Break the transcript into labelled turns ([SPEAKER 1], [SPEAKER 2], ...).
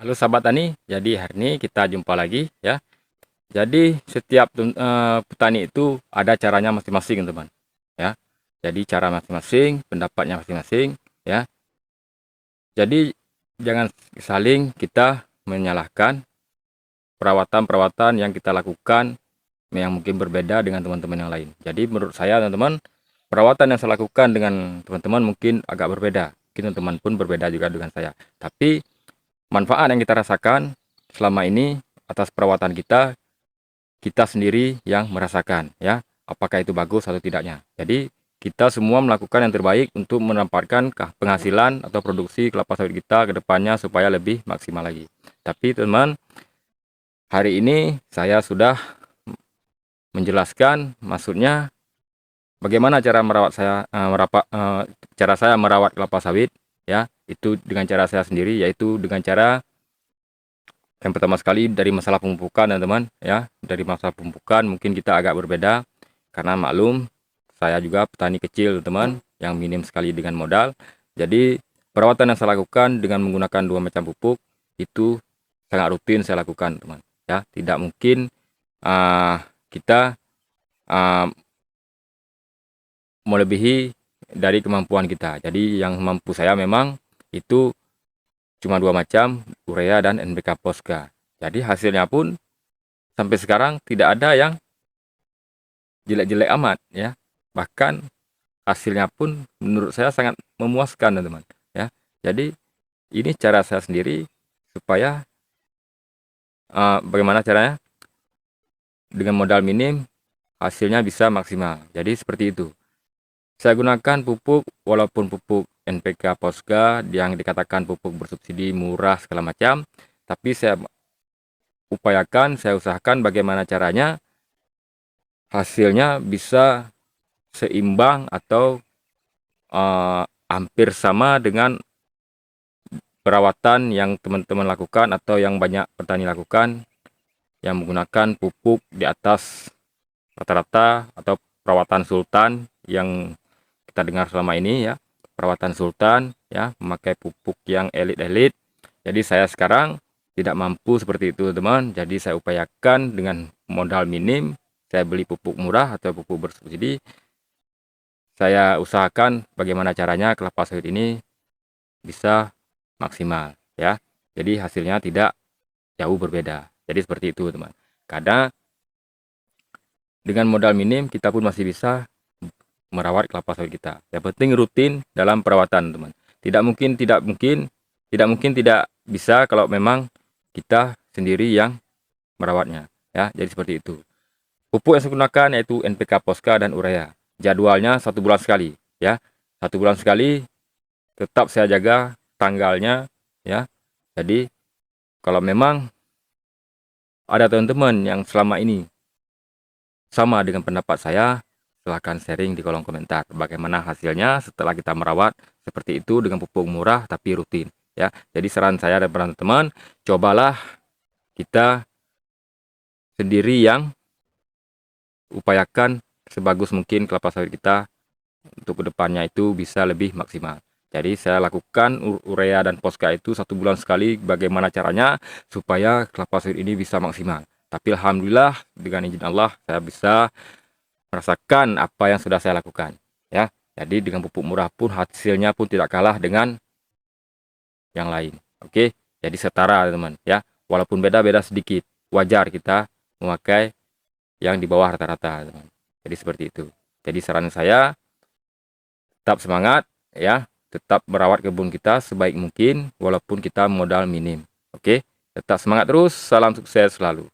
[SPEAKER 1] Halo sahabat tani, jadi hari ini kita jumpa lagi ya. Jadi setiap petani itu ada caranya masing-masing teman ya. Jadi cara masing-masing, pendapatnya masing-masing ya. Jadi jangan saling kita menyalahkan perawatan-perawatan yang kita lakukan yang mungkin berbeda dengan teman-teman yang lain. Jadi menurut saya teman-teman, perawatan yang saya lakukan dengan teman-teman mungkin agak berbeda. Mungkin teman-teman pun berbeda juga dengan saya. Tapi manfaat yang kita rasakan selama ini atas perawatan kita, kita sendiri yang merasakan ya, apakah itu bagus atau tidaknya. Jadi kita semua melakukan yang terbaik untuk mendapatkan penghasilan atau produksi kelapa sawit kita ke depannya supaya lebih maksimal lagi. Tapi teman, hari ini saya sudah menjelaskan maksudnya bagaimana cara merawat cara saya merawat kelapa sawit ya, itu dengan cara saya sendiri, yaitu dengan cara yang pertama sekali dari masalah pemupukan teman-teman ya. Dari masalah pemupukan mungkin kita agak berbeda karena maklum saya juga petani kecil teman yang minim sekali dengan modal. Jadi perawatan yang saya lakukan dengan menggunakan 2 macam pupuk itu sangat rutin saya lakukan teman ya. Tidak mungkin kita melebihi dari kemampuan kita. Jadi yang mampu saya memang itu cuma 2 macam, urea dan NPK Posca. Jadi hasilnya pun sampai sekarang tidak ada yang jelek-jelek amat ya. Bahkan hasilnya pun menurut saya sangat memuaskan teman-teman ya. Jadi ini cara saya sendiri supaya bagaimana caranya dengan modal minim hasilnya bisa maksimal. Jadi seperti itu. Saya gunakan pupuk walaupun pupuk NPK Posca yang dikatakan pupuk bersubsidi murah segala macam, tapi saya usahakan bagaimana caranya hasilnya bisa seimbang atau hampir sama dengan perawatan yang teman-teman lakukan atau yang banyak petani lakukan yang menggunakan pupuk di atas rata-rata atau perawatan sultan yang kita dengar selama ini ya, perawatan sultan ya, memakai pupuk yang elit-elit. Jadi saya sekarang tidak mampu seperti itu teman, jadi saya upayakan dengan modal minim saya beli pupuk murah atau pupuk bersubsidi. Saya usahakan bagaimana caranya kelapa sawit ini bisa maksimal ya. Jadi hasilnya tidak jauh berbeda. Jadi seperti itu teman. Karena dengan modal minim kita pun masih bisa merawat kelapa sawit kita. Yang penting rutin dalam perawatan teman. Tidak mungkin tidak bisa kalau memang kita sendiri yang merawatnya ya. Jadi seperti itu. Pupuk yang saya gunakan yaitu NPK Posca dan urea. Jadwalnya 1 bulan sekali ya. 1 bulan sekali tetap saya jaga tanggalnya ya. Jadi kalau memang ada teman-teman yang selama ini sama dengan pendapat saya, silahkan sharing di kolom komentar bagaimana hasilnya setelah kita merawat seperti itu dengan pupuk murah tapi rutin ya. Jadi saran saya dan teman-teman, cobalah kita sendiri yang upayakan sebagus mungkin kelapa sawit kita untuk kedepannya itu bisa lebih maksimal. Jadi saya lakukan urea dan Posca itu 1 bulan sekali, bagaimana caranya supaya kelapa sawit ini bisa maksimal. Tapi alhamdulillah dengan izin Allah saya bisa merasakan apa yang sudah saya lakukan ya. Jadi dengan pupuk murah pun hasilnya pun tidak kalah dengan yang lain. Oke, jadi setara teman ya. Walaupun beda-beda sedikit, wajar kita memakai yang di bawah rata-rata teman. Jadi seperti itu. Jadi saran saya tetap semangat ya, tetap merawat kebun kita sebaik mungkin walaupun kita modal minim. Oke, tetap semangat terus, salam sukses selalu.